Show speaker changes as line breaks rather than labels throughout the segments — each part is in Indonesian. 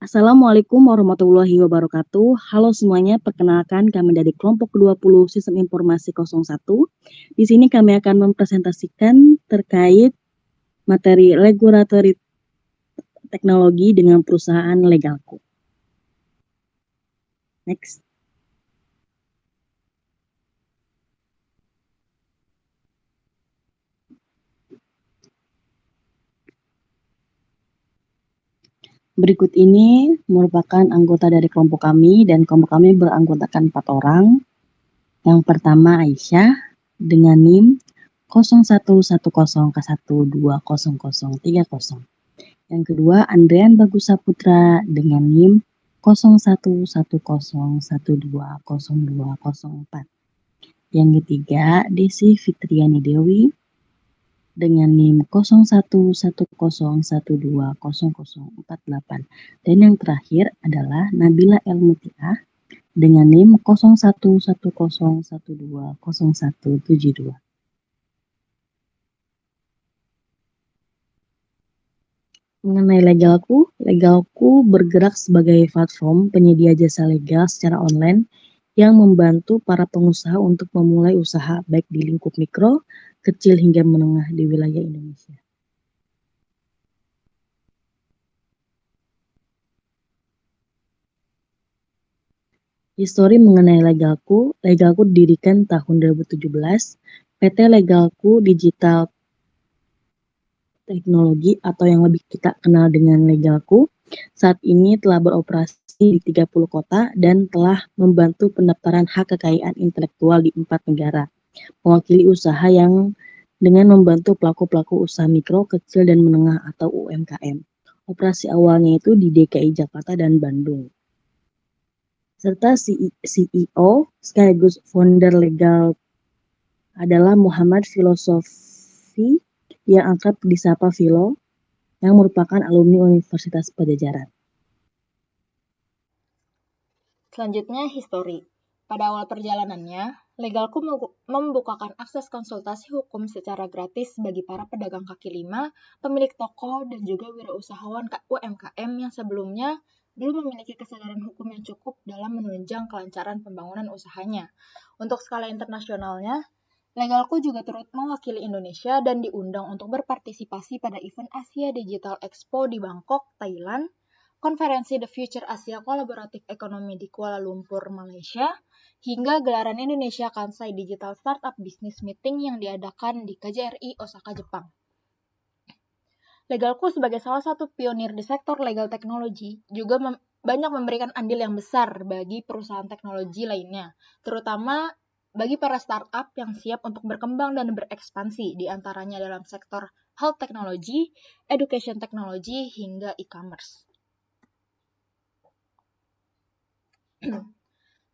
Assalamualaikum warahmatullahi wabarakatuh. Halo semuanya, perkenalkan kami dari kelompok 20 Sistem Informasi 01. Di sini kami akan mempresentasikan terkait materi regulatory teknologi dengan perusahaan Legalco. Next. Berikut ini merupakan anggota dari kelompok kami, dan kelompok kami beranggotakan 4 orang. Yang pertama Aisyah dengan NIM 0110K120030. Yang kedua Andrean Bagus Saputra dengan NIM 0110120204. Yang ketiga Desi Fitriani Dewi dengan NIM 0110120048. Dan yang terakhir adalah Nabila Elmutiah dengan NIM 0110120172. Mengenai Legalco bergerak sebagai platform penyedia jasa legal secara online yang membantu para pengusaha untuk memulai usaha baik di lingkup mikro, kecil hingga menengah di wilayah Indonesia. Histori mengenai Legalco didirikan tahun 2017. PT Legalco Digital Teknologi atau yang lebih kita kenal dengan Legalco saat ini telah beroperasi di 30 kota dan telah membantu pendaftaran hak kekayaan intelektual di 4 negara, mewakili usaha yang dengan membantu pelaku-pelaku usaha mikro, kecil, dan menengah atau UMKM. Operasi awalnya itu di DKI Jakarta dan Bandung. Serta CEO sekaligus founder Legal adalah Muhammad Filosofi yang akrab disapa Filo, yang merupakan alumni Universitas Pajajaran.
Selanjutnya, histori. Pada awal perjalanannya, Legalco membukakan akses konsultasi hukum secara gratis bagi para pedagang kaki lima, pemilik toko, dan juga wirausahawan UMKM yang sebelumnya belum memiliki kesadaran hukum yang cukup dalam menunjang kelancaran pembangunan usahanya. Untuk skala internasionalnya, Legalco juga turut mewakili Indonesia dan diundang untuk berpartisipasi pada event Asia Digital Expo di Bangkok, Thailand, konferensi The Future Asia Collaborative Economy di Kuala Lumpur, Malaysia, hingga gelaran Indonesia Kansai Digital Startup Business Meeting yang diadakan di KJRI Osaka, Jepang. Legalco sebagai salah satu pionir di sektor legal teknologi juga banyak memberikan andil yang besar bagi perusahaan teknologi lainnya, terutama bagi para startup yang siap untuk berkembang dan berekspansi, di antaranya dalam sektor health technology, education technology, hingga e-commerce.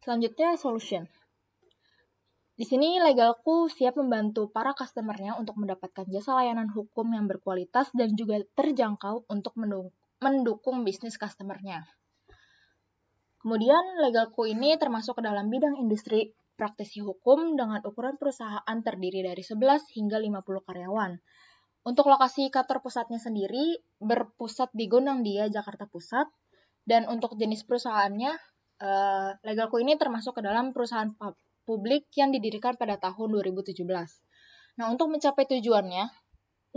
Selanjutnya, solution. Di sini Legalco siap membantu para customer-nya untuk mendapatkan jasa layanan hukum yang berkualitas dan juga terjangkau untuk mendukung bisnis customer-nya. Kemudian, Legalco ini termasuk ke dalam bidang industri praktisi hukum dengan ukuran perusahaan terdiri dari 11 hingga 50 karyawan. Untuk lokasi kantor pusatnya sendiri berpusat di Gondangdia, Jakarta Pusat, dan untuk jenis perusahaannya, Legalco ini termasuk ke dalam perusahaan publik yang didirikan pada tahun 2017. Nah, untuk mencapai tujuannya,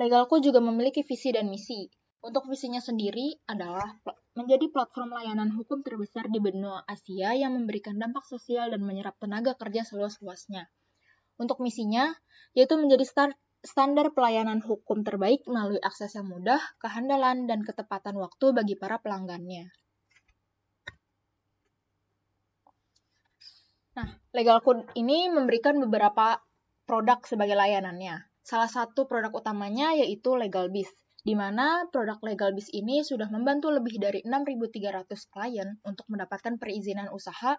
Legalco juga memiliki visi dan misi. Untuk visinya sendiri adalah menjadi platform layanan hukum terbesar di benua Asia yang memberikan dampak sosial dan menyerap tenaga kerja seluas-luasnya. Untuk misinya, yaitu menjadi standar pelayanan hukum terbaik melalui akses yang mudah, kehandalan, dan ketepatan waktu bagi para pelanggannya. Nah, Legalco ini memberikan beberapa produk sebagai layanannya. Salah satu produk utamanya yaitu LegalBiz, di mana produk LegalBiz ini sudah membantu lebih dari 6.300 klien untuk mendapatkan perizinan usaha,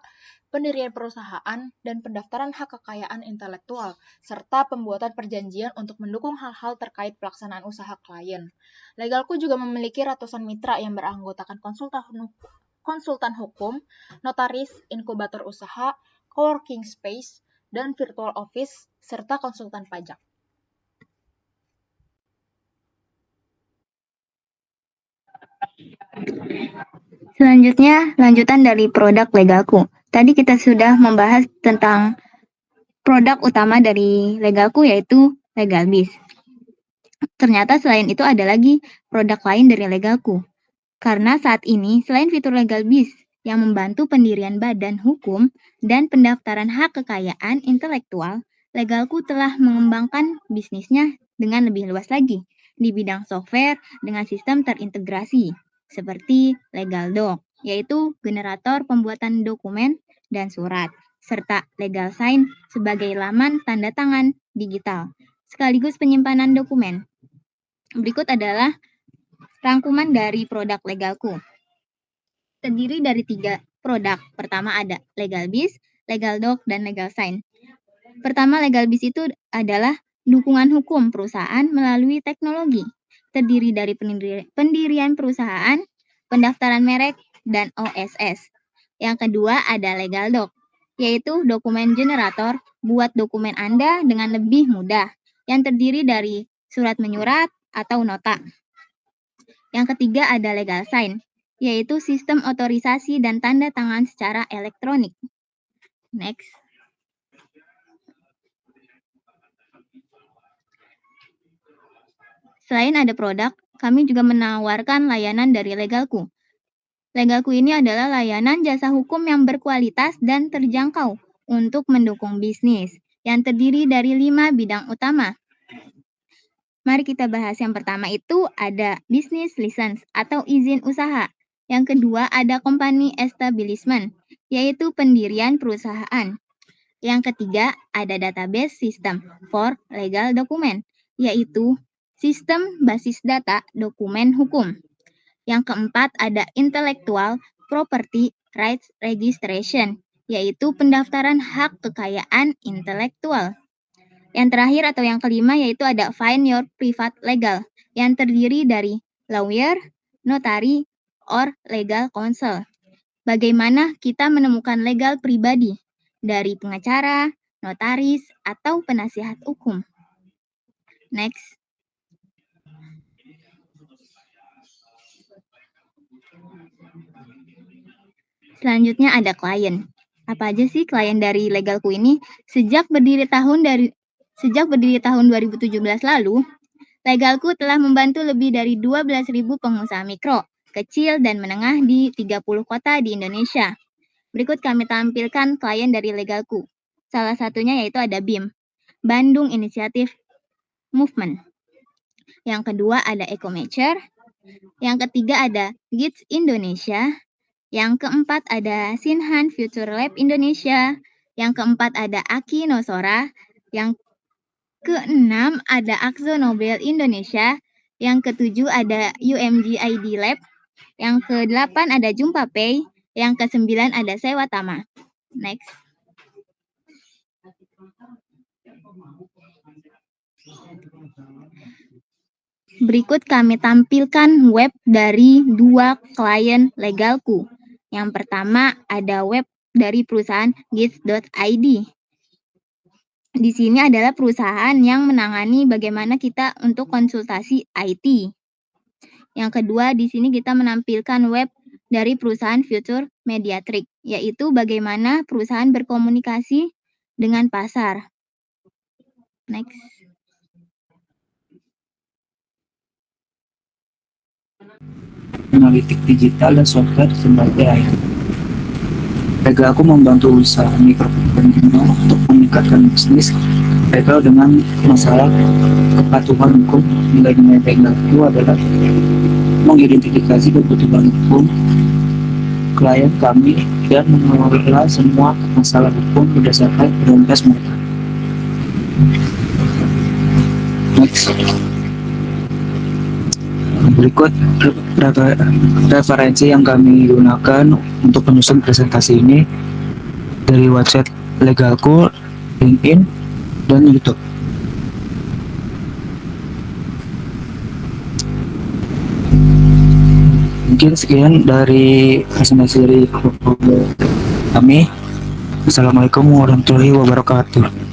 pendirian perusahaan, dan pendaftaran hak kekayaan intelektual, serta pembuatan perjanjian untuk mendukung hal-hal terkait pelaksanaan usaha klien. Legalco juga memiliki ratusan mitra yang beranggotakan konsultan hukum, notaris, inkubator usaha, coworking space, dan virtual office, serta konsultan pajak.
Selanjutnya, lanjutan dari produk legalku. Tadi kita sudah membahas tentang produk utama dari legalku, yaitu LegalBiz. Ternyata selain itu ada lagi produk lain dari legalku. Karena saat ini, selain fitur LegalBiz yang membantu pendirian badan hukum dan pendaftaran hak kekayaan intelektual, legalku telah mengembangkan bisnisnya dengan lebih luas lagi di bidang software dengan sistem terintegrasi seperti LegalDoc, yaitu generator pembuatan dokumen dan surat, serta LegalSign sebagai laman tanda tangan digital, sekaligus penyimpanan dokumen. Berikut adalah rangkuman dari produk legalku. Terdiri dari 3 produk. Pertama ada LegalBiz, LegalDoc, dan LegalSign. Pertama, LegalBiz itu adalah dukungan hukum perusahaan melalui teknologi. Terdiri dari pendirian perusahaan, pendaftaran merek, dan OSS. Yang kedua ada LegalDoc, yaitu dokumen generator buat dokumen Anda dengan lebih mudah, yang terdiri dari surat menyurat atau nota. Yang ketiga ada LegalSign, yaitu sistem otorisasi dan tanda tangan secara elektronik. Next. Selain ada produk, kami juga menawarkan layanan dari legalku. Legalku ini adalah layanan jasa hukum yang berkualitas dan terjangkau untuk mendukung bisnis, yang terdiri dari 5 bidang utama. Mari kita bahas yang pertama itu ada business license atau izin usaha. Yang kedua ada company establishment, yaitu pendirian perusahaan. Yang ketiga ada database system for legal document, yaitu sistem basis data dokumen hukum. Yang keempat ada intellectual property rights registration, yaitu pendaftaran hak kekayaan intelektual. Yang terakhir atau yang kelima yaitu ada find your private legal, yang terdiri dari lawyer, notary, or legal counsel. Bagaimana kita menemukan legal pribadi dari pengacara, notaris, atau penasihat hukum. Next. Selanjutnya ada klien. Apa aja sih klien dari legalku ini? Sejak berdiri tahun 2017 lalu, legalku telah membantu lebih dari 12.000 pengusaha mikro, kecil, dan menengah di 30 kota di Indonesia. Berikut kami tampilkan klien dari legalku. Salah satunya yaitu ada BIM, Bandung Initiative Movement. Yang kedua ada EcoMatcher. Yang ketiga ada GITS Indonesia. Yang keempat ada Sinhan Future Lab Indonesia. Yang keempat ada Aki Nosora. Yang keenam ada Akzo Nobel Indonesia. Yang ketujuh ada UMG ID Lab. Yang kedelapan ada Jumpa Pay. Yang kesembilan ada Sewatama. Next. Berikut kami tampilkan web dari 2 klien legalku. Yang pertama ada web dari perusahaan gits.id. Di sini adalah perusahaan yang menangani bagaimana kita untuk konsultasi IT. Yang kedua, di sini kita menampilkan web dari perusahaan Future Mediatrix, yaitu bagaimana perusahaan berkomunikasi dengan pasar. Next.
Analitik digital dan software sebagai IT. Legalku membantu usaha mikro dan menengah untuk meningkatkan bisnis legal dengan masalah kepatuhan hukum. Nilai-nilai legalku adalah mengidentifikasi kebutuhan hukum klien kami dan mengelola semua masalah hukum berdasarkan prioritas mereka. Next. Berikut referensi yang kami gunakan untuk menyusun presentasi ini dari website legalku, LinkedIn, dan YouTube. Mungkin sekian dari presentasi dari kami. Assalamualaikum warahmatullahi wabarakatuh.